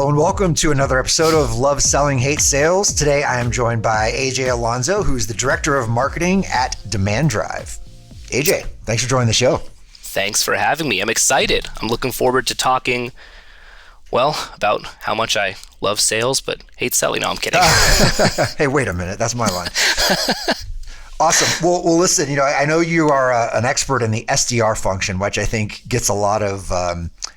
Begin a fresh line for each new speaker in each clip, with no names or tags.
Hello and welcome to another episode of Love Selling, Hate Sales. Today I am joined by AJ Alonzo, who's the Director of Marketing at demandDrive. AJ, thanks for joining the show.
Thanks for having me. I'm excited. I'm looking forward to talking, about how much I love sales but hate selling. No, I'm kidding.
Hey, wait a minute. That's my line. Awesome. Well, listen, I know you are an expert in the SDR function, which I think gets a lot of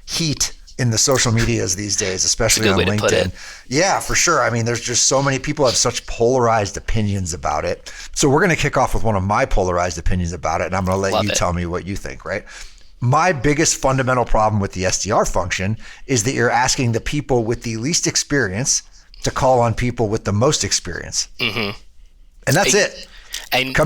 heat in the social medias these days, especially on LinkedIn. Yeah, for sure. I mean, there's just so many people have such polarized opinions about it. So we're going to kick off with one of my polarized opinions about it, and I'm going to let you tell me what you think, right? My biggest fundamental problem with the SDR function is that you're asking the people with the least experience to call on people with the most experience. Mm-hmm. And that's it.
And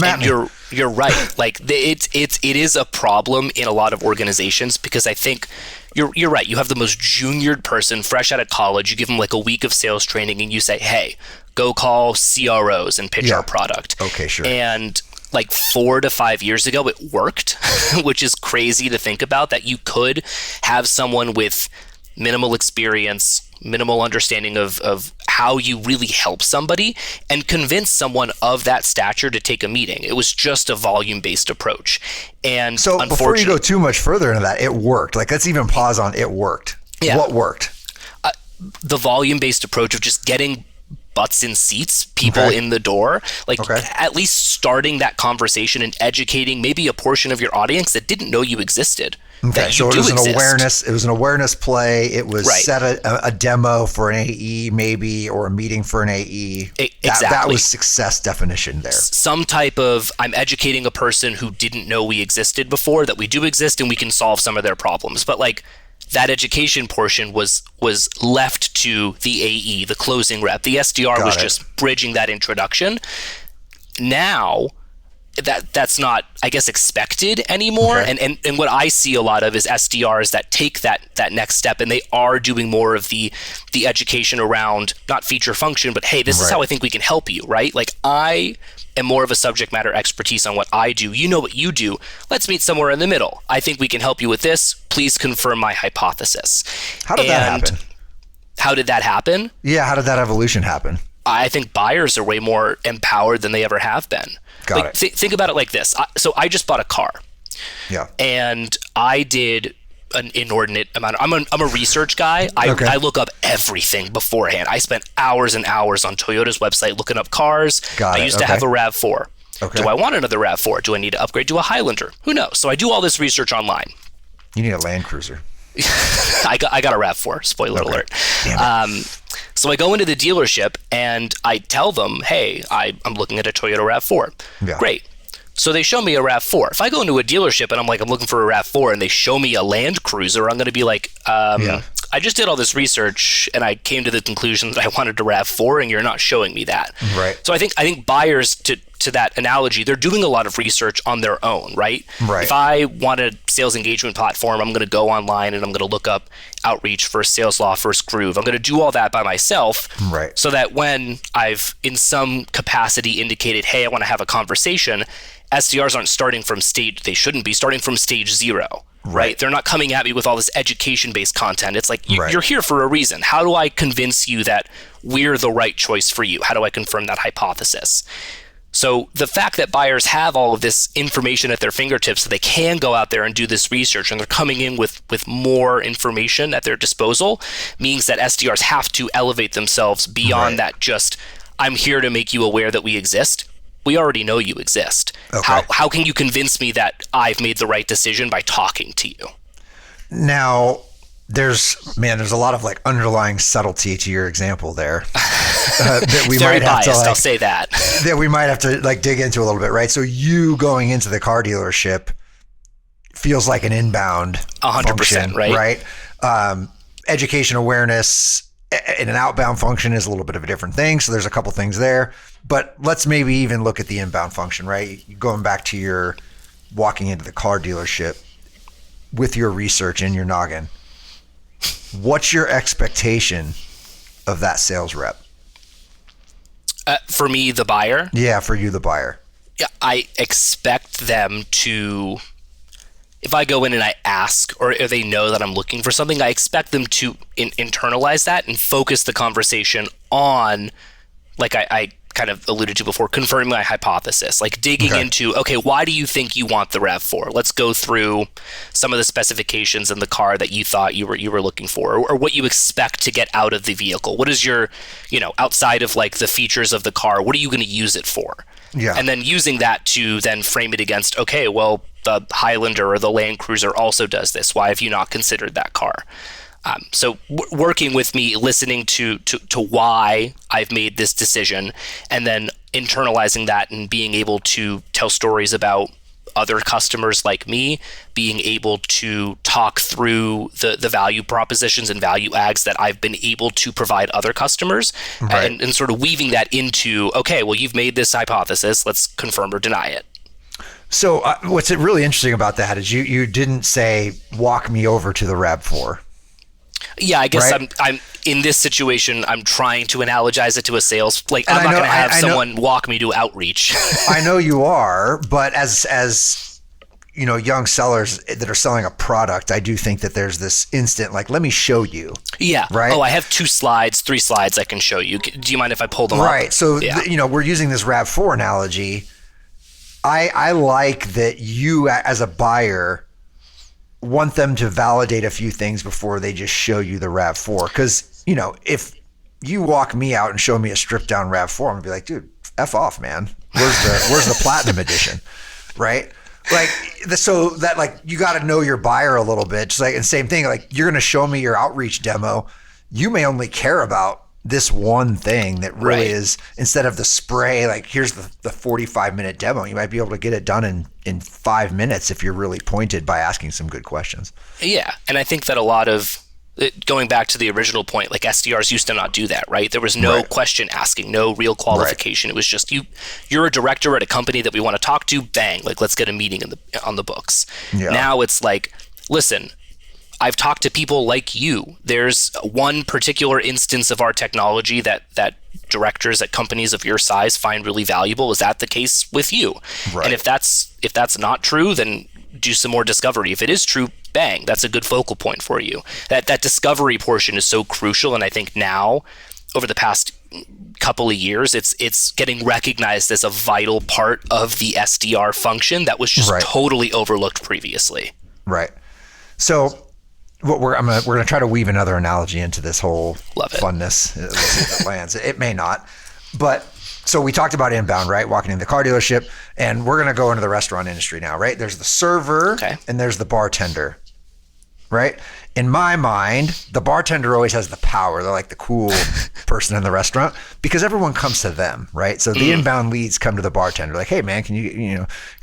you're right. Like it is a problem in a lot of organizations because I think you're right. You have the most juniored person fresh out of college. You give them like a week of sales training and you say, hey, go call CROs and pitch our product.
Okay, sure.
And like 4 to 5 years ago, it worked, which is crazy to think about, that you could have someone with minimal experience, minimal understanding of how you really help somebody and convince someone of that stature to take a meeting. It was just a volume-based approach. And
so before you go too much further into that, it worked. Like, let's even pause on it worked. Yeah. What worked?
The volume-based approach of just getting butts in seats, people in the door, at least starting that conversation and educating maybe a portion of your audience that didn't know you existed.
Okay, so it was an awareness. It was an awareness play. It was set a demo for an AE, maybe, or a meeting for an AE.
Exactly.
That was success definition there.
Some type of, I'm educating a person who didn't know we existed before, that we do exist, and we can solve some of their problems. But that education portion was left to the AE, the closing rep. The SDR was just bridging that introduction. Now, that's not, I guess, expected anymore. Okay. And what I see a lot of is SDRs that take that next step, and they are doing more of the education around not feature function, but hey, this is how I think we can help you, right? Like, I am more of a subject matter expertise on what I do. You know what you do. Let's meet somewhere in the middle. I think we can help you with this. Please confirm my hypothesis.
How did that happen?
How did that happen?
Yeah, how did that evolution happen?
I think buyers are way more empowered than they ever have been.
Got it.
Think about it like this. So I just bought a car. Yeah. And I did an inordinate amount. I'm a research guy. I look up everything beforehand. I spent hours and hours on Toyota's website looking up cars. I used to have a RAV4. Okay. Do I want another RAV4? Do I need to upgrade to a Highlander? Who knows? So I do all this research online.
You need a Land Cruiser.
I got a RAV4. Spoiler alert. So I go into the dealership and I tell them, hey, I'm looking at a Toyota RAV4. Yeah. Great. So they show me a RAV4. If I go into a dealership and I'm looking for a RAV4 and they show me a Land Cruiser, I'm going to be like, I just did all this research and I came to the conclusion that I wanted a RAV4 and you're not showing me that. Right. So I think buyers, to that analogy, they're doing a lot of research on their own, right? Right. If I want a sales engagement platform, I'm going to go online and I'm going to look up Outreach, First Sales Law, First Groove. I'm going to do all that by myself, so that when I've in some capacity indicated, hey, I want to have a conversation, SDRs aren't starting from they shouldn't be starting from stage 0. Right. They're not coming at me with all this education-based content. It's like, you're here for a reason. How do I convince you that we're the right choice for you? How do I confirm that hypothesis? So the fact that buyers have all of this information at their fingertips, so they can go out there and do this research, and they're coming in with more information at their disposal, means that SDRs have to elevate themselves beyond that just, I'm here to make you aware that we exist. We already know you exist. Okay. How can you convince me that I've made the right decision by talking to you?
Now, there's a lot of underlying subtlety to your example there that we
Very
might have
biased,
to
I'll say that.
That we might have to dig into a little bit, right? So you going into the car dealership feels like an inbound
100%,
function, right? Education awareness in an outbound function is a little bit of a different thing. So there's a couple things there, but let's maybe even look at the inbound function, right? Going back to your walking into the car dealership with your research in your noggin. What's your expectation of that sales rep?
For me, the buyer?
Yeah, for you, the buyer.
Yeah, I expect them to if I go in and I ask, or if they know that I'm looking for something, I expect them to internalize that and focus the conversation on, like I kind of alluded to before, confirming my hypothesis, like digging into, okay, why do you think you want the RAV4? Let's go through some of the specifications in the car that you thought you were looking for, or what you expect to get out of the vehicle. What is your, outside of like the features of the car, what are you going to use it for? Yeah. And then using that to then frame it against, okay, well, the Highlander or the Land Cruiser also does this. Why have you not considered that car? So working with me, listening to why I've made this decision, and then internalizing that and being able to tell stories about other customers like me, being able to talk through the value propositions and value adds that I've been able to provide other customers, and sort of weaving that into, okay, well, you've made this hypothesis, let's confirm or deny it.
So what's really interesting about that is you didn't say, walk me over to the RAV4.
Yeah, I guess I'm in this situation. I'm trying to analogize it to a sales. Like, I'm not going to have someone walk me to outreach.
I know you are, but as young sellers that are selling a product, I do think that there's this instant, like, let me show you.
Yeah.
Right.
Oh, I have 3 slides I can show you. Do you mind if I pull them up?
Right. So we're using this RAV4 analogy. I like that you as a buyer want them to validate a few things before they just show you the RAV4. Because, if you walk me out and show me a stripped down RAV4, I'm gonna be like, dude, F off, man. Where's the platinum edition? Right? Like, so that, like, you got to know your buyer a little bit. Just like, and same thing, like, you're going to show me your outreach demo. You may only care about this one thing that really is, instead of the spray, like, here's the 45-minute demo. You might be able to get it done in 5 minutes if you're really pointed by asking some good questions. Yeah.
And I think that a lot of, going back to the original point, like, SDRs used to not do that, right? There was no question asking, no real qualification. It was just, you're a director at a company that we want to talk to, bang, like, let's get a meeting on the books. Yeah. Now it's like, listen, I've talked to people like you. There's one particular instance of our technology that directors at companies of your size find really valuable. Is that the case with you? Right. And if that's not true, then do some more discovery. If it is true, bang, that's a good focal point for you. That discovery portion is so crucial, and I think now, over the past couple of years, it's getting recognized as a vital part of the SDR function that was just totally overlooked previously.
Right. So we're gonna try to weave another analogy into this whole funness. Let's see if it lands. It may not, but so we talked about inbound, right? Walking in the car dealership, and we're gonna go into the restaurant industry now, right? There's the server, and there's the bartender, right? In my mind, the bartender always has the power. They're like the cool person in the restaurant because everyone comes to them, right? So the inbound leads come to the bartender, like, hey man, can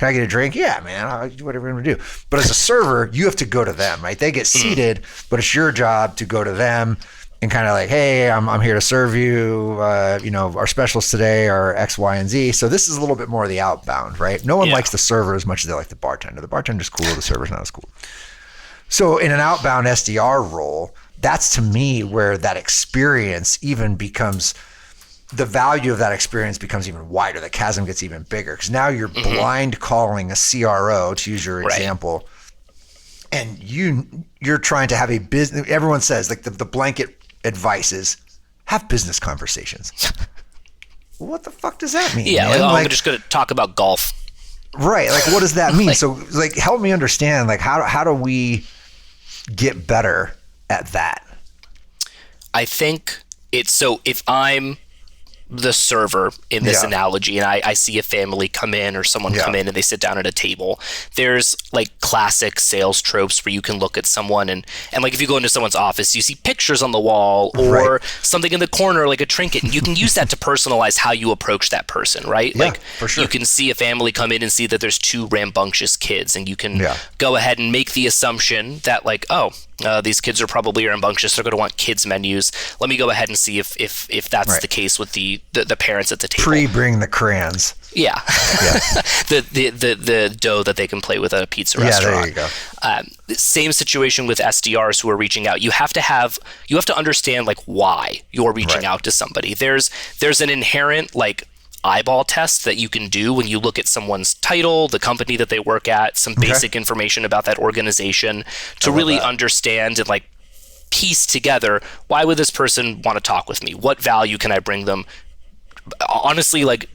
I get a drink? Yeah, man, I'll do whatever I'm gonna do. But as a server, you have to go to them, right? They get seated, but it's your job to go to them and kind of like, hey, I'm here to serve you. Our specials today are X, Y, and Z. So this is a little bit more of the outbound, right? No one likes the server as much as they like the bartender. The bartender's cool, the server's not as cool. So in an outbound SDR role, that's to me where that experience even becomes, the value of that experience becomes even wider. The chasm gets even bigger because now you're blind calling a CRO, to use your example, and you're trying to have a business. Everyone says, like, the blanket advice is have business conversations. What the fuck does that mean?
Yeah, I'm just going to talk about golf.
Right. Like, what does that mean? So, like, help me understand, like, how do we get better at that?
I think it's, so if I'm the server in this analogy and I see a family come in or someone come in and they sit down at a table, there's like classic sales tropes where you can look at someone and like if you go into someone's office, you see pictures on the wall or something in the corner like a trinket, and you can use that to personalize how you approach that person, right?
Yeah,
like
for sure.
You can see a family come in and see that there's 2 rambunctious kids, and you can go ahead and make the assumption that like, these kids are probably rambunctious. They're going to want kids menus. Let me go ahead and see if that's the case with the parents at the table.
Bring the crayons.
Yeah. the dough that they can play with at a pizza restaurant.
Yeah, there you go.
Same situation with SDRs who are reaching out. You have to understand like why you're reaching out to somebody. There's an inherent like eyeball tests that you can do when you look at someone's title, the company that they work at, some basic information about that organization to really understand and like piece together, why would this person want to talk with me? What value can I bring them? Honestly, like,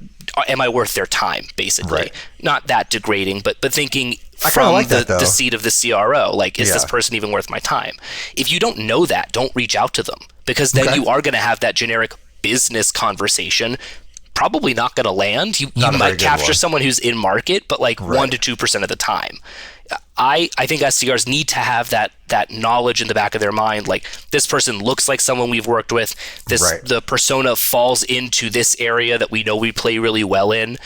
am I worth their time, basically? Right. Not that degrading, but thinking from like the seat of the CRO, like, is this person even worth my time? If you don't know that, don't reach out to them, because then you are going to have that generic business conversation, probably not going to land. You might capture someone who's in market, but like 1 to 2% of the time. I think SDRs need to have that knowledge in the back of their mind. Like, this person looks like someone we've worked with. The persona falls into this area that we know we play really well in.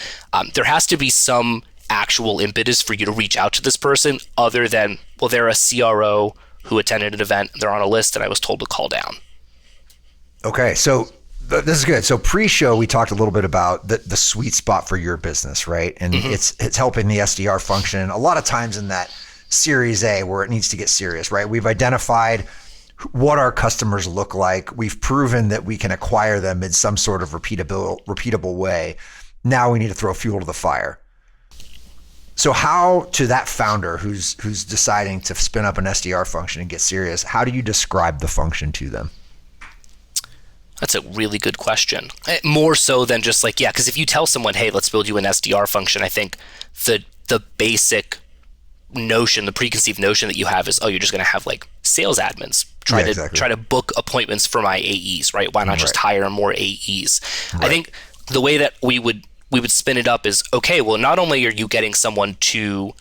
There has to be some actual impetus for you to reach out to this person other than, well, they're a CRO who attended an event, they're on a list, and I was told to call down.
Okay, so this is good. So pre-show, we talked a little bit about the sweet spot for your business, right? And it's helping the SDR function a lot of times in that Series A where it needs to get serious, right? We've identified what our customers look like. We've proven that we can acquire them in some sort of repeatable way. Now we need to throw fuel to the fire. So how, to that founder who's deciding to spin up an SDR function and get serious, how do you describe the function to them?
That's a really good question. More so than just like, because if you tell someone, hey, let's build you an SDR function, I think the basic notion, the preconceived notion that you have is, oh, you're just going to have like sales admins try to book appointments for my AEs, right? Why not just hire more AEs? Right. I think the way that we would spin it up is, okay, well, not only are you getting someone to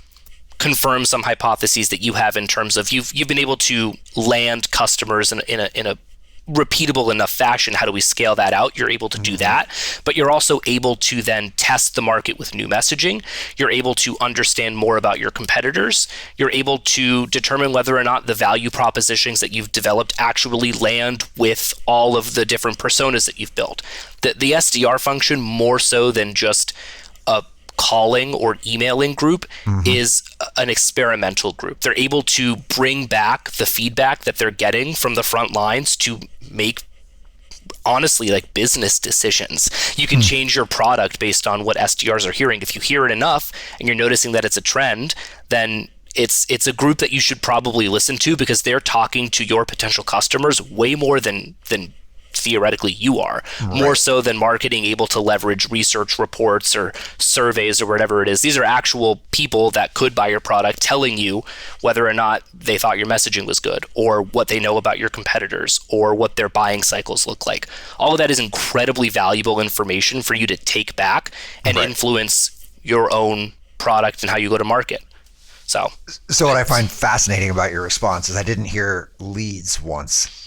confirm some hypotheses that you have in terms of you've been able to land customers in a repeatable enough fashion. How do we scale that out? You're able to do that, but you're also able to then test the market with new messaging. You're able to understand more about your competitors. You're able to determine whether or not the value propositions that you've developed actually land with all of the different personas that you've built. The SDR function, more so than just a calling or emailing group, is an experimental group. They're able to bring back the feedback that they're getting from the front lines to make, honestly, like business decisions. You can change your product based on what SDRs are hearing. If you hear it enough and you're noticing that it's a trend, then it's a group that you should probably listen to, because they're talking to your potential customers way more than theoretically you are, more so than marketing able to leverage research reports or surveys or whatever it is. These are actual people that could buy your product telling you whether or not they thought your messaging was good, or what they know about your competitors, or what their buying cycles look like. All of that is incredibly valuable information for you to take back and influence your own product and how you go to market. So
what I find fascinating about your response is I didn't hear leads once.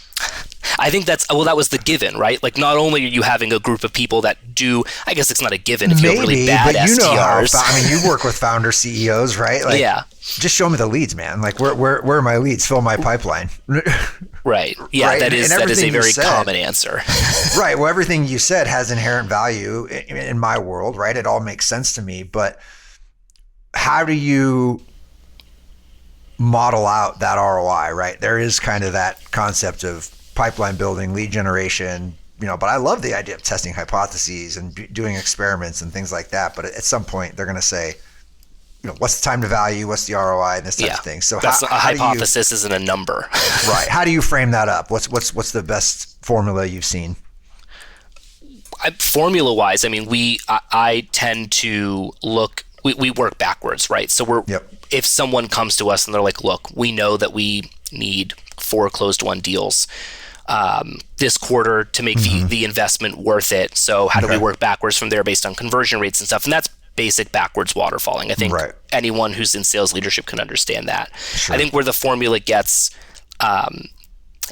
I think that was the given, right? Like, not only are you having a group of people that do, I guess it's not a given if you have really bad
but you
SDRs.
Know how, you work with founder CEOs, right? Like, just show me the leads, man. Like, where are my leads? Fill my pipeline.
Right. Yeah, right? that is a very common answer.
Right. Well, everything you said has inherent value in my world, right? It all makes sense to me. But how do you model out that ROI, right? There is kind of that concept of pipeline building, lead generation, but I love the idea of testing hypotheses and doing experiments and things like that. But at some point they're going to say, what's the time to value? What's the ROI? And this type of thing. So
that's a hypothesis isn't a number.
Right. How do you frame that up? What's the best formula you've seen?
Formula wise, I tend to look, we work backwards, right? So if someone comes to us and they're like, look, we know that we need 4 closed-won deals this quarter to make the investment worth it. So how do we work backwards from there based on conversion rates and stuff? And that's basic backwards waterfalling. I think anyone who's in sales leadership can understand that. Sure. I think where the formula gets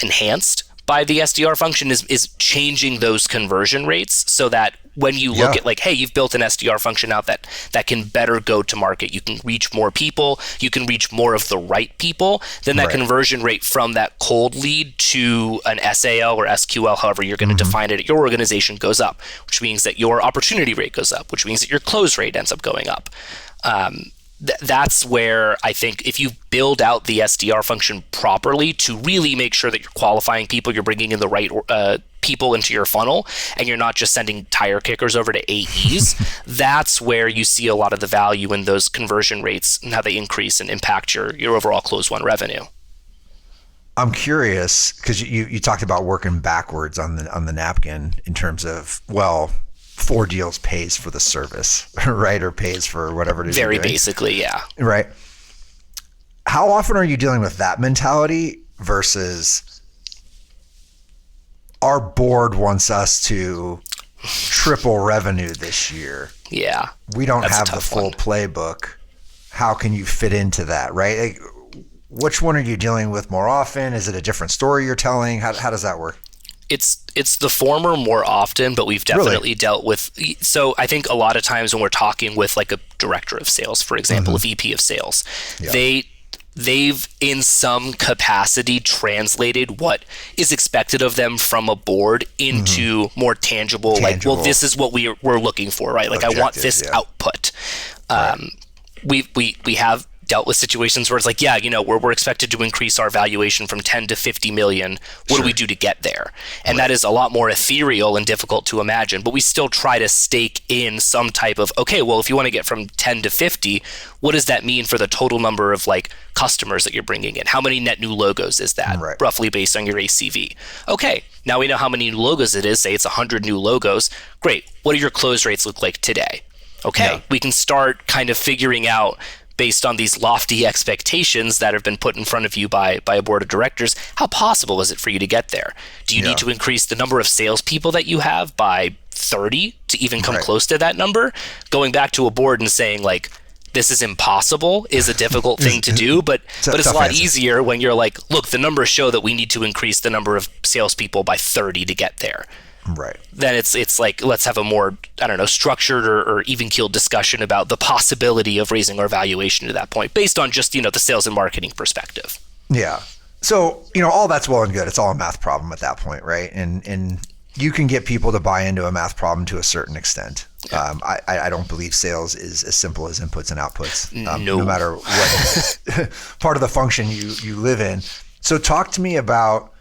enhanced by the SDR function is changing those conversion rates, so that when you look at like, hey, you've built an SDR function out that can better go to market. You can reach more people. You can reach more of the right people. Then that conversion rate from that cold lead to an SAL or SQL, however you're going to define it at your organization, goes up, which means that your opportunity rate goes up, which means that your close rate ends up going up. That's where I think if you build out the SDR function properly to really make sure that you're qualifying people, you're bringing in the right people into your funnel and you're not just sending tire kickers over to AEs, that's where you see a lot of the value in those conversion rates and how they increase and impact your overall close one revenue.
I'm curious because you talked about working backwards on the napkin in terms of, well, 4 deals pays for the service, right? Or pays for whatever it is.
Very basically, yeah.
Right. How often are you dealing with that mentality versus our board wants us to triple revenue this year?
Yeah.
We don't have the full playbook. How can you fit into that, right? Like, which one are you dealing with more often? Is it a different story you're telling? How does that work?
It's the former more often, but we've definitely dealt with. So I think a lot of times when we're talking with like a director of sales, for example, a VP of sales, they've in some capacity translated what is expected of them from a board into more tangible, like, well, this is what we're looking for, right? Like, I want this output. We have dealt with situations where it's like, yeah, we're expected to increase our valuation from 10 to 50 million. What do we do to get there? And that is a lot more ethereal and difficult to imagine, but we still try to stake in some type of, okay, well, if you want to get from 10 to 50, what does that mean for the total number of like customers that you're bringing in? How many net new logos is that, roughly based on your ACV? Okay, now we know how many new logos it is. Say it's 100 new logos. Great. What do your close rates look like today? Okay, we can start kind of figuring out, based on these lofty expectations that have been put in front of you by a board of directors, how possible is it for you to get there? Do you need to increase the number of salespeople that you have by 30 to even come close to that number? Going back to a board and saying, like, this is impossible is a difficult thing to do, but it's a lot easier when you're like, look, the numbers show that we need to increase the number of salespeople by 30 to get there.
Right.
Then it's like, let's have a more, I don't know, structured or even-keeled discussion about the possibility of raising our valuation to that point based on just, the sales and marketing perspective.
Yeah. So, all that's well and good. It's all a math problem at that point, right? And you can get people to buy into a math problem to a certain extent. Yeah. I don't believe sales is as simple as inputs and outputs, no matter what part of the function you live in. So talk to me about,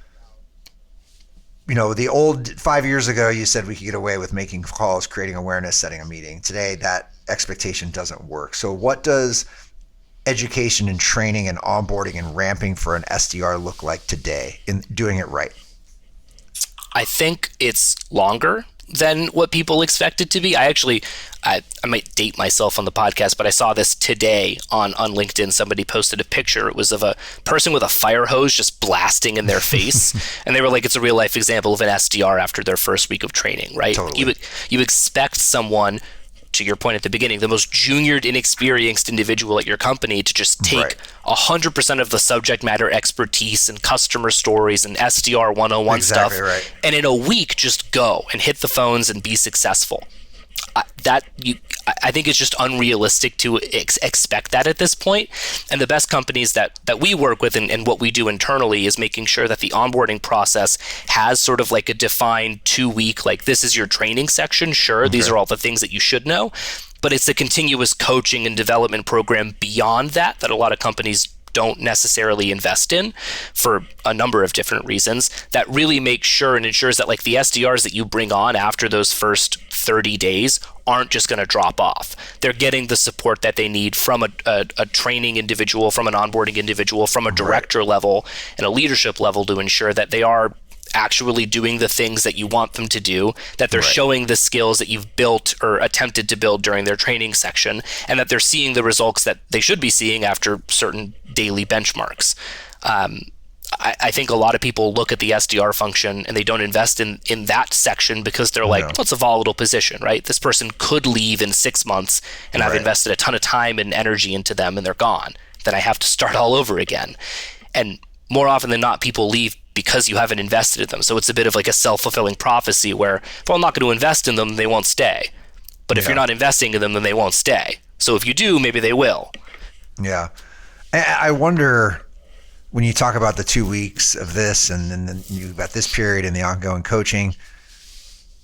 the old 5 years ago, you said we could get away with making calls, creating awareness, setting a meeting. Today, that expectation doesn't work. So what does education and training and onboarding and ramping for an SDR look like today in doing it right?
I think it's longer than what people expect it to be. I might date myself on the podcast, but I saw this today on LinkedIn. Somebody posted a picture. It was of a person with a fire hose just blasting in their face. And they were like, it's a real life example of an SDR after their first week of training, right? Totally. You expect someone, to your point at the beginning, the most juniored, inexperienced individual at your company to just take 100% of the subject matter expertise and customer stories and SDR 101 stuff, and in a week just go and hit the phones and be successful. I think it's just unrealistic to expect that at this point. And the best companies that we work with and what we do internally is making sure that the onboarding process has sort of like a defined 2-week, like, this is your training section. Sure, these are all the things that you should know. But it's a continuous coaching and development program beyond that a lot of companies don't necessarily invest in for a number of different reasons, that really makes sure and ensures that, like, the SDRs that you bring on after those first 30 days aren't just going to drop off. They're getting the support that they need from a training individual, from an onboarding individual, from a director level and a leadership level to ensure that they are actually doing the things that you want them to do, that they're showing the skills that you've built or attempted to build during their training section, and that they're seeing the results that they should be seeing after certain daily benchmarks. I think a lot of people look at the SDR function and they don't invest in that section because they're like, well, it's a volatile position, right? This person could leave in 6 months and I've invested a ton of time and energy into them and they're gone. Then I have to start all over again. And more often than not, people leave because you haven't invested in them. So it's a bit of like a self-fulfilling prophecy where, if I'm not going to invest in them, they won't stay. But if you're not investing in them, then they won't stay. So if you do, maybe they will. Yeah.
I wonder, when you talk about the 2 weeks of this and then you've got this period and the ongoing coaching,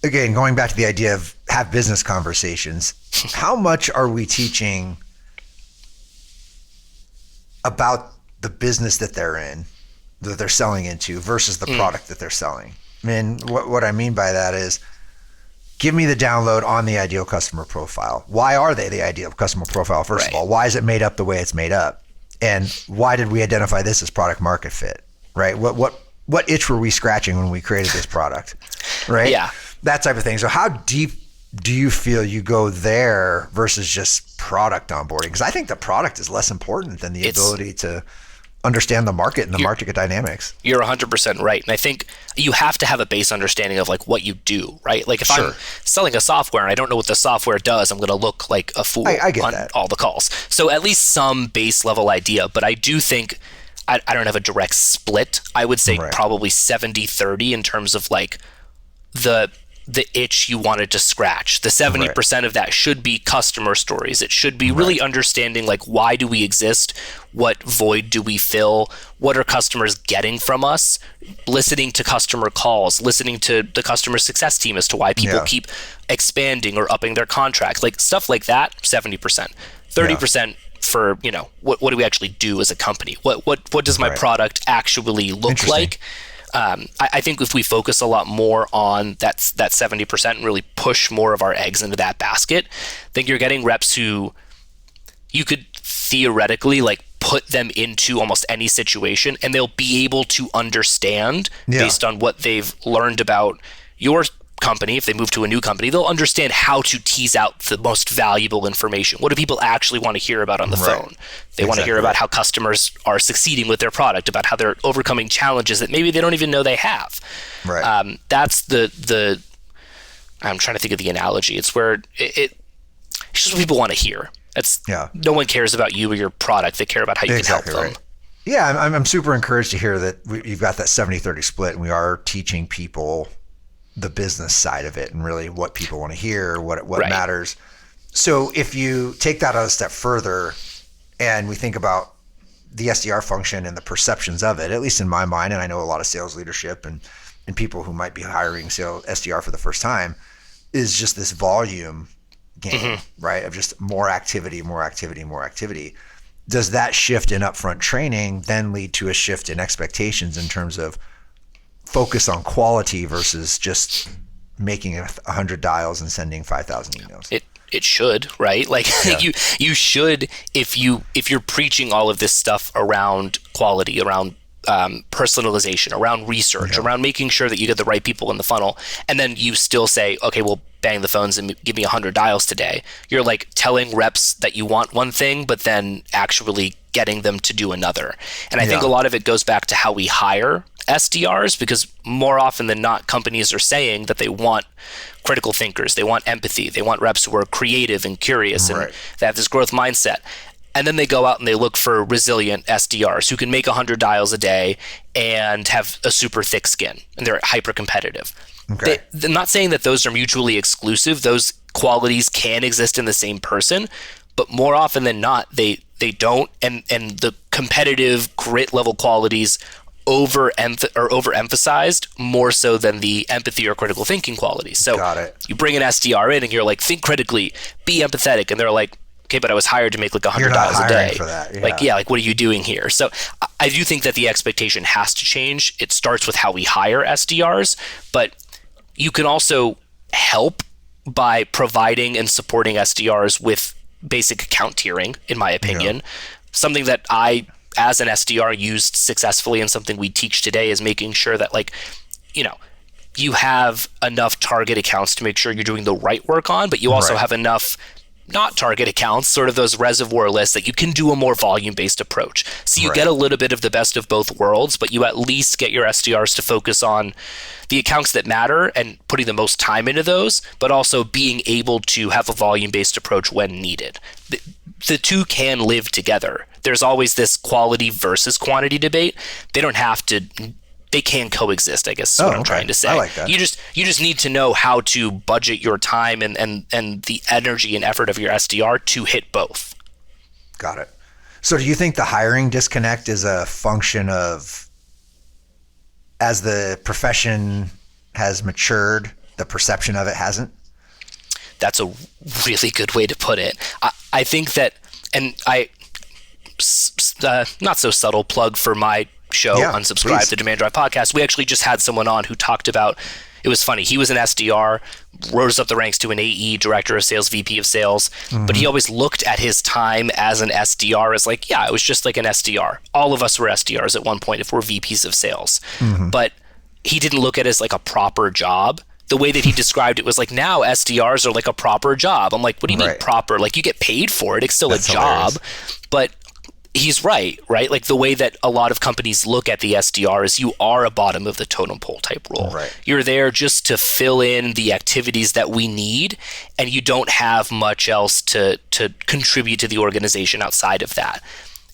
again, going back to the idea of have business conversations, how much are we teaching about the business that they're in, that they're selling into versus the product that they're selling? I mean, what I mean by that is, give me the download on the ideal customer profile. Why are they the ideal customer profile? First of all, why is it made up the way it's made up? And why did we identify this as product market fit? Right? What itch were we scratching when we created this product? Right?
Yeah.
That type of thing. So how deep do you feel you go there versus just product onboarding? Because I think the product is less important than the ability to understand the market and the market dynamics.
You're 100% right. And I think you have to have a base understanding of like what you do, right? Like if I'm selling a software and I don't know what the software does, I'm going to look like a fool on all the calls. So at least some base level idea. But I do think, I don't have a direct split. I would say probably 70-30 in terms of like the itch you wanted to scratch. The 70% of that should be customer stories. It should be really understanding like, why do we exist? What void do we fill? What are customers getting from us? Listening to customer calls, listening to the customer success team as to why people keep expanding or upping their contract, like stuff like that. 70%, 30% for, you know, what do we actually do as a company? What does my product actually look like? I think if we focus a lot more on that 70% and really push more of our eggs into that basket, I think you're getting reps who you could theoretically like put them into almost any situation and they'll be able to understand based on what they've learned about your company. If they move to a new company, they'll understand how to tease out the most valuable information. What do people actually want to hear about on the phone? They want to hear about how customers are succeeding with their product, about how they're overcoming challenges that maybe they don't even know they have. That's the I'm trying to think of the analogy. It's where it's just what people want to hear. It's no one cares about you or your product. They care about how you can help them.
Yeah, I'm super encouraged to hear that you've got that 70-30 split, and we are teaching people the business side of it and really what people want to hear, what matters. So if you take that a step further and we think about the SDR function and the perceptions of it, at least in my mind, and I know a lot of sales leadership and people who might be hiring sales SDR for the first time, is just this volume game, right? Of just more activity. Does that shift in upfront training then lead to a shift in expectations in terms of focus on quality versus just making 100 dials and sending 5,000 emails?
It should, right? Like you should, if you're preaching all of this stuff around quality, around personalization, around research, around making sure that you get the right people in the funnel, and then you still say, okay, well, bang the phones and give me 100 dials today. You're like telling reps that you want one thing, but then actually getting them to do another. And I think a lot of it goes back to how we hire SDRs, because more often than not, companies are saying that they want critical thinkers, they want empathy, they want reps who are creative and curious, and they have this growth mindset. And then they go out and they look for resilient SDRs who can make 100 dials a day and have a super thick skin, and they're hyper competitive. They're not saying that those are mutually exclusive. Those qualities can exist in the same person, but more often than not, they don't. And the competitive grit level qualities are overemphasized more so than the empathy or critical thinking qualities. So you bring an SDR in and you're like, think critically, be empathetic, and they're like, okay, but I was hired to make like 100 dials a day.
For that.
Like what are you doing here? So I do think that the expectation has to change. It starts with how we hire SDRs, but you can also help by providing and supporting SDRs with basic account tiering, in my opinion. Something that I, as an SDR, used successfully, and something we teach today is making sure that, like, you know, you have enough target accounts to make sure you're doing the right work on, but you also have enough not target accounts, sort of those reservoir lists, that you can do a more volume-based approach. So you get a little bit of the best of both worlds, but you at least get your SDRs to focus on the accounts that matter and putting the most time into those, but also being able to have a volume-based approach when needed. The two can live together. There's always this quality versus quantity debate. They don't have to. They can coexist, I guess is what I'm trying to say.
I like that.
You just need to know how to budget your time and the energy and effort of your SDR to hit both.
Got it. So do you think the hiring disconnect is a function of, as the profession has matured, the perception of it hasn't?
That's a really good way to put it. I think that, and not so subtle plug for my show,
Yeah,
Unsubscribe,
please.
the demandDrive podcast. We actually just had someone on who talked about, it was funny. He was an SDR, rose up the ranks to an AE, director of sales, VP of sales, but he always looked at his time as an SDR as like, yeah, it was just like an SDR. All of us were SDRs at one point if we're VPs of sales. But he didn't look at it as like a proper job. The way that he described it was like, now SDRs are like a proper job. I'm like, what do you mean proper? Like, you get paid for it. It's still
That's
a job.
hilarious.
But he's right? Like the way that a lot of companies look at the SDR is you are a bottom of the totem pole type role.
Right.
You're there just to fill in the activities that we need, and you don't have much else to contribute to the organization outside of that.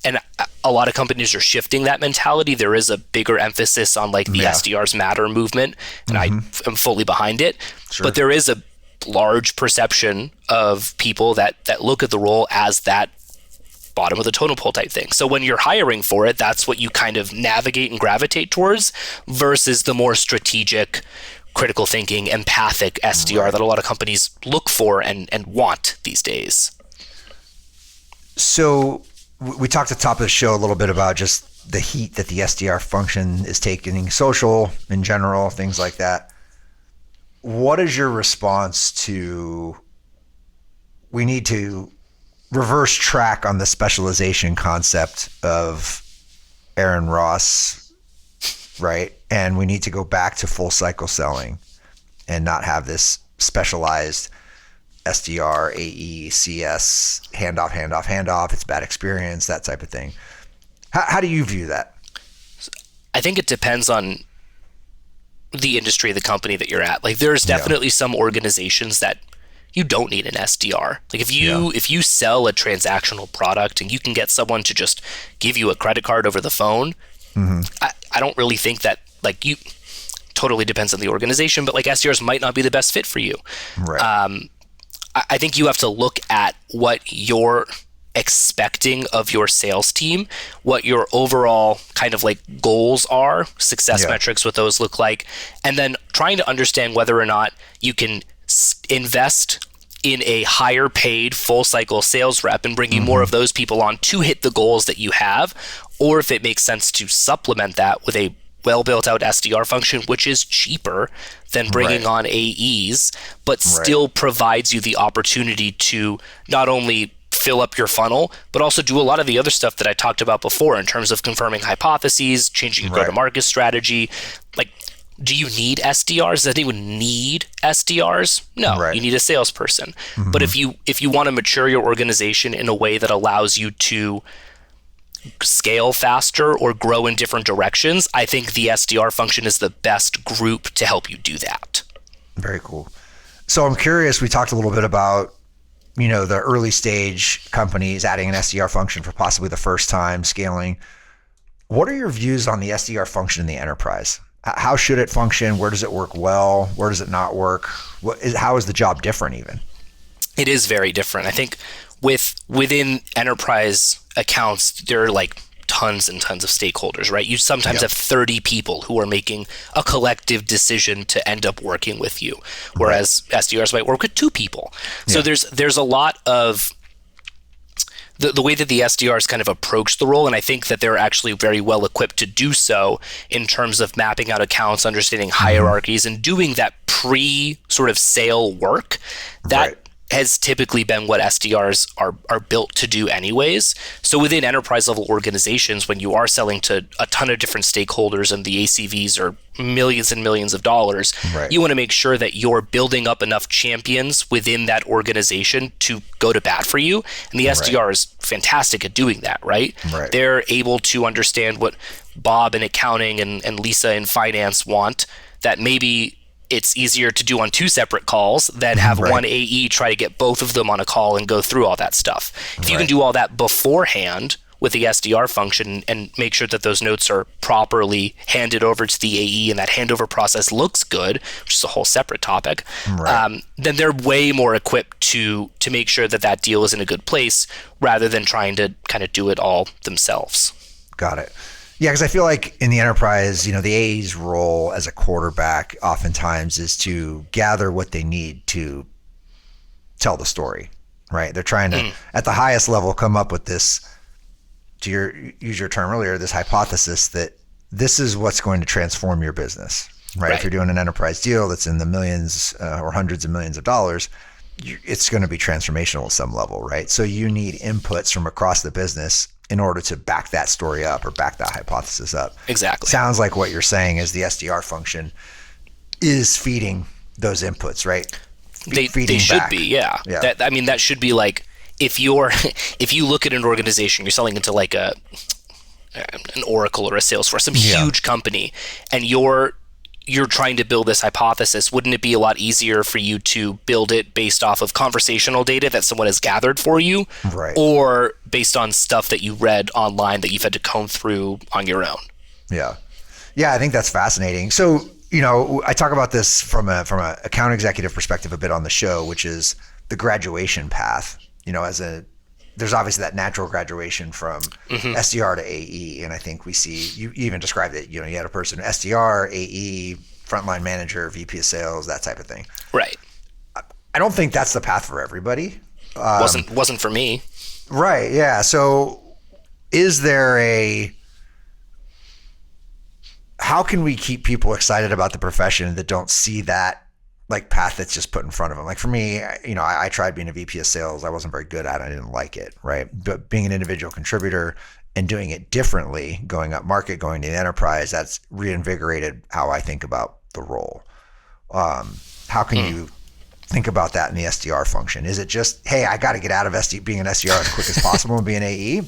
And a lot of companies are shifting that mentality. There is a bigger emphasis on like the SDRs matter movement, and I am fully behind it.
Sure.
But there is a large perception of people that look at the role as that bottom of the totem pole type thing. So when you're hiring for it, that's what you kind of navigate and gravitate towards, versus the more strategic, critical thinking, empathic SDR that a lot of companies look for and want these days.
So we talked at the top of the show a little bit about just the heat that the SDR function is taking, social in general, things like that. What is your response to, we need to reverse track on the specialization concept of Aaron Ross, right? And we need to go back to full cycle selling and not have this specialized SDR, AE, CS, handoff, it's bad experience, that type of thing. How do you view that?
I think it depends on the industry, the company that you're at. Like, there's definitely some organizations that you don't need an SDR. Like, if you sell a transactional product and you can get someone to just give you a credit card over the phone, I don't really think that, like, you totally depends on the organization, but like SDRs might not be the best fit for you.
Right.
I think you have to look at what you're expecting of your sales team, what your overall kind of like goals are, success metrics, what those look like, and then trying to understand whether or not you can invest in a higher paid full cycle sales rep and bringing more of those people on to hit the goals that you have, or if it makes sense to supplement that with a well built out SDR function, which is cheaper than bringing on AEs, but still provides you the opportunity to not only fill up your funnel, but also do a lot of the other stuff that I talked about before in terms of confirming hypotheses, changing your go-to-market strategy. Like, do you need SDRs? Does anyone need SDRs? No, you need a salesperson. But if you want to mature your organization in a way that allows you to scale faster or grow in different directions, I think the SDR function is the best group to help you do that.
Very cool. So I'm curious, we talked a little bit about, the early stage companies adding an SDR function for possibly the first time scaling. What are your views on the SDR function in the enterprise? How should it function? Where does it work well? Where does it not work? How is the job different even?
It is very different. I think within enterprise accounts, there are like tons and tons of stakeholders, right? You sometimes have 30 people who are making a collective decision to end up working with you, whereas SDRs might work with 2 people. So there's a lot of the way that the SDRs kind of approach the role, and I think that they're actually very well equipped to do so in terms of mapping out accounts, understanding hierarchies, and doing that pre sort of sale work. That has typically been what SDRs are built to do anyways. So within enterprise level organizations, when you are selling to a ton of different stakeholders and the ACVs are millions and millions of dollars, you want to make sure that you're building up enough champions within that organization to go to bat for you. And the SDR is fantastic at doing that, right? They're able to understand what Bob in accounting and Lisa in finance want, that maybe it's easier to do on 2 separate calls than have one AE try to get both of them on a call and go through all that stuff. If you can do all that beforehand with the SDR function and make sure that those notes are properly handed over to the AE and that handover process looks good, which is a whole separate topic, then they're way more equipped to make sure that that deal is in a good place rather than trying to kind of do it all themselves.
Got it. Yeah, because I feel like in the enterprise, the AE's role as a quarterback oftentimes is to gather what they need to tell the story, right? They're trying to, at the highest level, come up with this, use your term earlier, this hypothesis that this is what's going to transform your business, right? If you're doing an enterprise deal that's in the millions or hundreds of millions of dollars, it's going to be transformational at some level, right? So you need inputs from across the business in order to back that story up or back that hypothesis up.
Exactly.
Sounds like what you're saying is the SDR function is feeding those inputs, right?
They should be, yeah. That should be like, if you look at an organization, you're selling into like an Oracle or a Salesforce, some huge company, and you're trying to build this hypothesis, wouldn't it be a lot easier for you to build it based off of conversational data that someone has gathered for you,
right,
or based on stuff that you read online that you've had to comb through on your own?
Yeah, I think that's fascinating. So, I talk about this from a account executive perspective a bit on the show, which is the graduation path. There's obviously that natural graduation from SDR to AE. And I think we see, you even described it, you had a person, SDR, AE, frontline manager, VP of sales, that type of thing.
Right.
I don't think that's the path for everybody.
Wasn't for me.
Right. Yeah. So is there how can we keep people excited about the profession that don't see that like path that's just put in front of them? Like for me, I tried being a VP of sales. I wasn't very good at it. I didn't like it, right? But being an individual contributor and doing it differently, going up market, going to the enterprise, that's reinvigorated how I think about the role. How can you think about that in the SDR function? Is it just, hey, I got to get out of being an SDR as quick as possible and be an AE?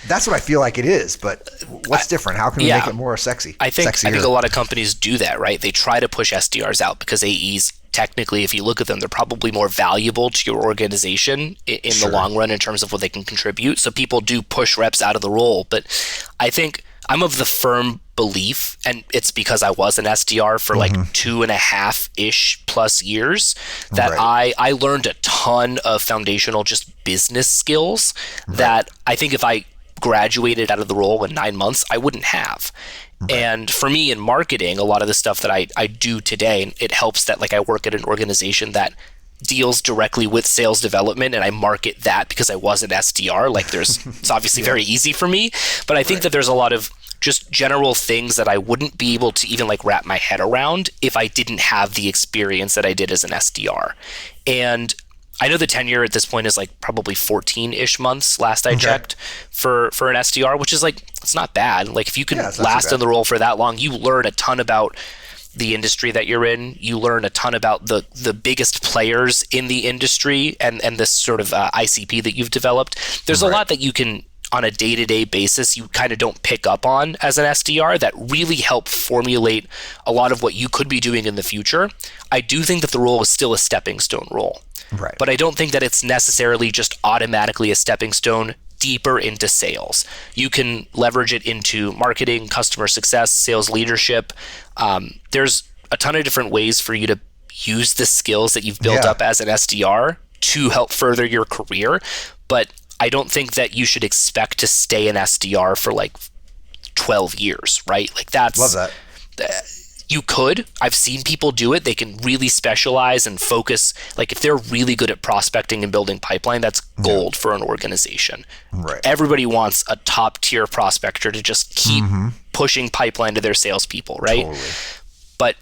That's what I feel like it is, but what's different? How can we make it more sexy?
I think a lot of companies do that, right? They try to push SDRs out because AEs, technically, if you look at them, they're probably more valuable to your organization in the long run in terms of what they can contribute. So people do push reps out of the role. But I think I'm of the firm belief, and it's because I was an SDR for like 2.5-ish plus years, that I learned a ton of foundational just business skills that I think if I graduated out of the role in 9 months, I wouldn't have. And for me in marketing, a lot of the stuff that I do today, it helps that like I work at an organization that deals directly with sales development, and I market that because I was an SDR. Like it's obviously very easy for me, but I think that there's a lot of just general things that I wouldn't be able to even like wrap my head around if I didn't have the experience that I did as an SDR. And I know the tenure at this point is like probably 14-ish months last I checked for an SDR, which is like, it's not bad. Like if you can last in the role for that long, you learn a ton about the industry that you're in. You learn a ton about the biggest players in the industry and this sort of ICP that you've developed. There's a lot that you can, on a day-to-day basis, you kind of don't pick up on as an SDR that really help formulate a lot of what you could be doing in the future. I do think that the role is still a stepping stone role.
Right.
But I don't think that it's necessarily just automatically a stepping stone deeper into sales. You can leverage it into marketing, customer success, sales leadership. There's a ton of different ways for you to use the skills that you've built up as an SDR to help further your career. But I don't think that you should expect to stay an SDR for like 12 years, right? Like that's...
Love that.
You could. I've seen people do it. They can really specialize and focus. Like if they're really good at prospecting and building pipeline, that's gold for an organization.
Right.
Everybody wants a top tier prospector to just keep pushing pipeline to their salespeople, right?
Totally.
But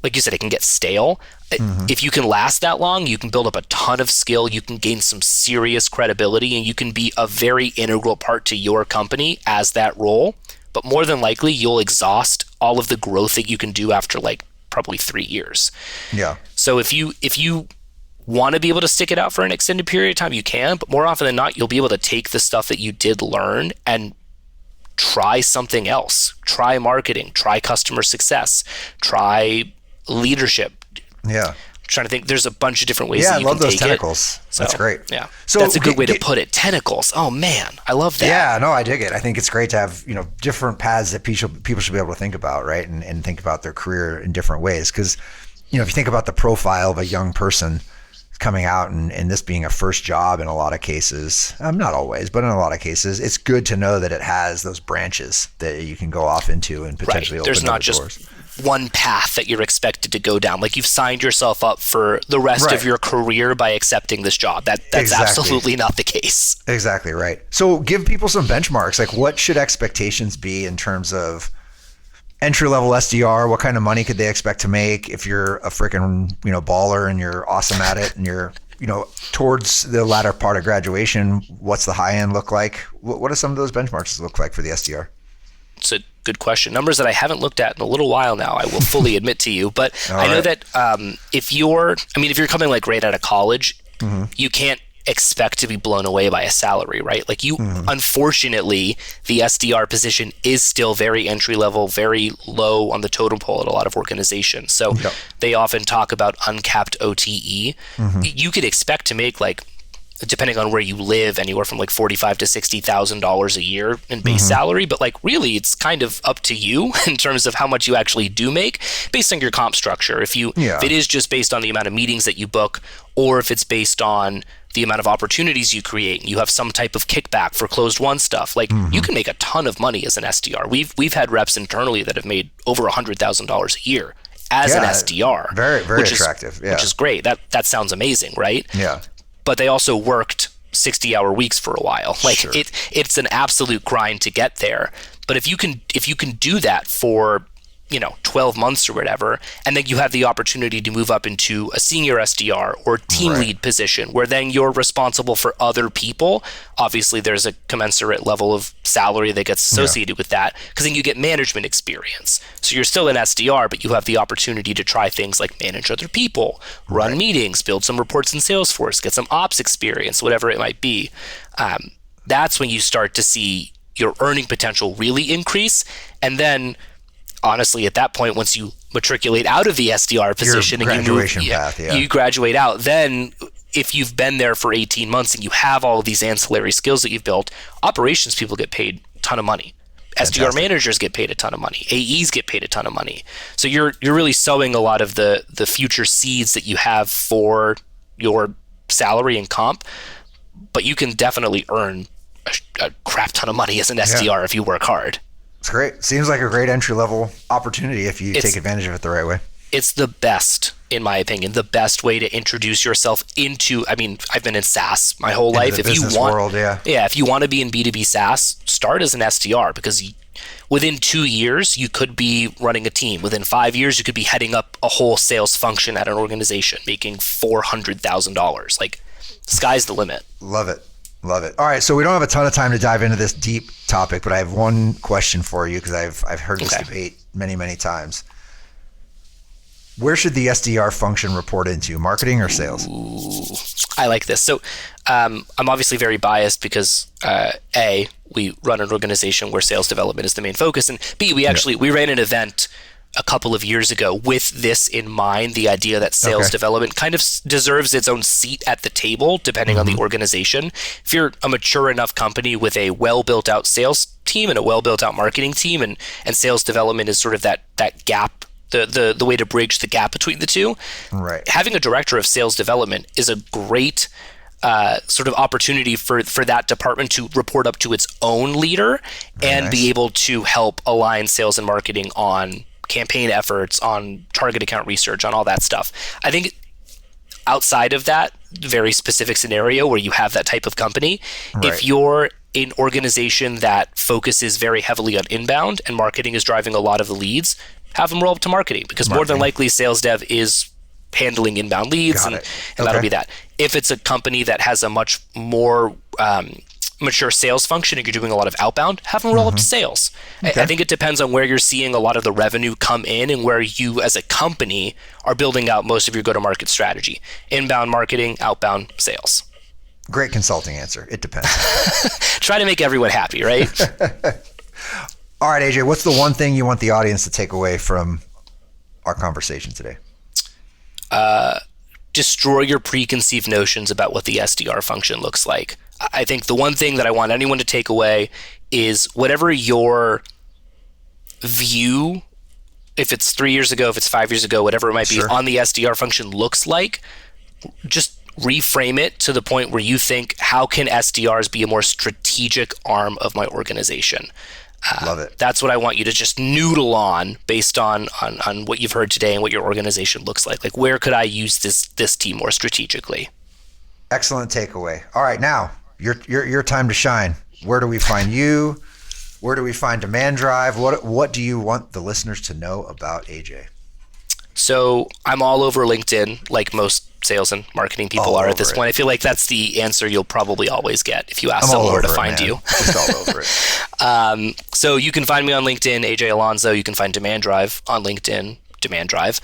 like you said, it can get stale. If you can last that long, you can build up a ton of skill. You can gain some serious credibility, and you can be a very integral part to your company as that role. But more than likely, you'll exhaust all of the growth that you can do after like probably 3 years.
Yeah.
So if you want to be able to stick it out for an extended period of time, you can. But more often than not, you'll be able to take the stuff that you did learn and try something else. Try marketing. Try customer success. Try leadership.
Yeah.
Trying to think, there's a bunch of different ways that you can take it.
I love those tentacles. That's great.
Yeah. So that's a good way to put it. Tentacles. Oh man, I love that.
Yeah, no, I dig it. I think it's great to have, different paths that people should be able to think about, right? And think about their career in different ways. Because, if you think about the profile of a young person coming out and this being a first job in a lot of cases, not always, but in a lot of cases, it's good to know that it has those branches that you can go off into and potentially open other doors.
one path that you're expected to go down. Like you've signed yourself up for the rest of your career by accepting this job. That's absolutely not the case.
Exactly right. So give people some benchmarks. Like what should expectations be in terms of entry-level SDR? What kind of money could they expect to make if you're a freaking, baller and you're awesome at it and you're, towards the latter part of graduation? What's the high end look like? What do some of those benchmarks look like for the SDR?
It's a good question. Numbers that I haven't looked at in a little while now, I will fully admit to you. But I know that if you're coming like right out of college, you can't expect to be blown away by a salary, right? Like unfortunately, the SDR position is still very entry level, very low on the totem pole at a lot of organizations. So they often talk about uncapped OTE. You could expect to make like, depending on where you live, anywhere from like $45,000 to $60,000 a year in base salary. But like really, it's kind of up to you in terms of how much you actually do make based on your comp structure. If it is just based on the amount of meetings that you book, or if it's based on the amount of opportunities you create, and you have some type of kickback for closed won stuff, like you can make a ton of money as an SDR. We've had reps internally that have made over $100,000 a year as an SDR.
Very, very attractive.
Which is great. That sounds amazing, right?
Yeah.
But they also worked 60-hour weeks for a while. Like it's an absolute grind to get there. But if you can do that for 12 months or whatever, and then you have the opportunity to move up into a senior SDR or team lead position where then you're responsible for other people. Obviously, there's a commensurate level of salary that gets associated with that, because then you get management experience. So you're still an SDR, but you have the opportunity to try things like manage other people, run meetings, build some reports in Salesforce, get some ops experience, whatever it might be. That's when you start to see your earning potential really increase. And then honestly, at that point, once you matriculate out of the SDR position and you graduate out, then if you've been there for 18 months and you have all of these ancillary skills that you've built, operations people get paid a ton of money. Fantastic. SDR managers get paid a ton of money. AEs get paid a ton of money. So you're really sowing a lot of the future seeds that you have for your salary and comp, but you can definitely earn a crap ton of money as an SDR if you work hard.
It's great. Seems like a great entry-level opportunity if you take advantage of it the right way.
It's the best, in my opinion, the best way to introduce yourself into, I've been in SaaS my whole life.
If you want,
if you want to be in B2B SaaS, start as an SDR, because within 2 years, you could be running a team. Within 5 years, you could be heading up a whole sales function at an organization, making $400,000. Like, sky's the limit.
Love it. Love it. All right, so we don't have a ton of time to dive into this deep topic, but I have one question for you, because I've heard this debate many, many times. Where should the SDR function report into, marketing or sales?
Ooh, I like this. So I'm obviously very biased because A, we run an organization where sales development is the main focus, and B, we ran an event a couple of years ago with this in mind, the idea that sales development kind of deserves its own seat at the table, depending on the organization. If you're a mature enough company with a well-built out sales team and a well-built out marketing team, and sales development is sort of that gap, the way to bridge the gap between the two, having a director of sales development is a great sort of opportunity for that department to report up to its own leader and be able to help align sales and marketing on campaign efforts, on target account research, on all that stuff. I think outside of that very specific scenario where you have that type of company, if you're an organization that focuses very heavily on inbound and marketing is driving a lot of the leads, have them roll up to marketing, because more than likely sales dev is handling inbound leads, and that'll be that. If it's a company that has a much more mature sales function and you're doing a lot of outbound, have them roll up to sales. I think it depends on where you're seeing a lot of the revenue come in and where you as a company are building out most of your go-to-market strategy. Inbound marketing, outbound sales.
Great consulting answer. It depends.
Try to make everyone happy, right?
All right, AJ, what's the one thing you want the audience to take away from our conversation today?
Destroy your preconceived notions about what the SDR function looks like. I think the one thing that I want anyone to take away is whatever your view, if it's 3 years ago, if it's 5 years ago, whatever it might be, on the SDR function looks like, just reframe it to the point where you think, how can SDRs be a more strategic arm of my organization?
Love it.
That's what I want you to just noodle on based on what you've heard today and what your organization looks like. Like, where could I use this team more strategically?
Excellent takeaway. All right, now your time to shine. Where do we find you? Where do we find demandDrive? What do you want the listeners to know about AJ?
So I'm all over LinkedIn, like most sales and marketing people are at this point. I feel like that's the answer you'll probably always get if you ask someone where to find you.
Just all over it.
So you can find me on LinkedIn, AJ Alonzo. You can find demandDrive on LinkedIn, demandDrive.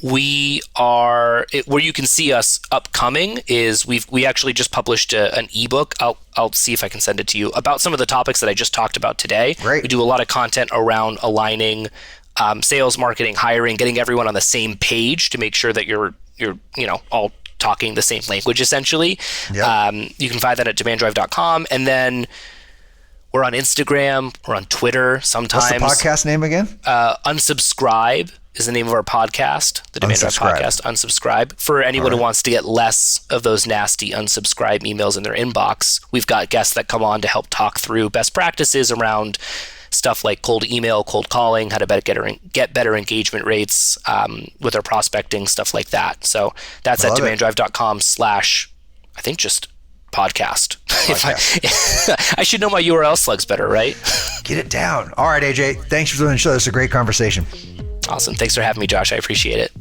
Where you can see us upcoming is we actually just published an ebook. I'll see if I can send it to you about some of the topics that I just talked about today.
Great.
We do a lot of content around aligning sales, marketing, hiring, getting everyone on the same page to make sure that you're all talking the same language essentially.
Yep.
You can find that at demandDrive.com, and then we're on Instagram, we're on Twitter sometimes.
What's the podcast name again?
Unsubscribe is the name of our podcast, the demandDrive podcast. Unsubscribe. For anyone who wants to get less of those nasty unsubscribe emails in their inbox, we've got guests that come on to help talk through best practices around stuff like cold email, cold calling, how to get better engagement rates with our prospecting, stuff like that. So that's at demandDrive.com/ I think just podcast. I should know my URL slugs better, right?
Get it down. All right, AJ. Thanks for doing the show. This is a great conversation.
Awesome. Thanks for having me, Josh. I appreciate it.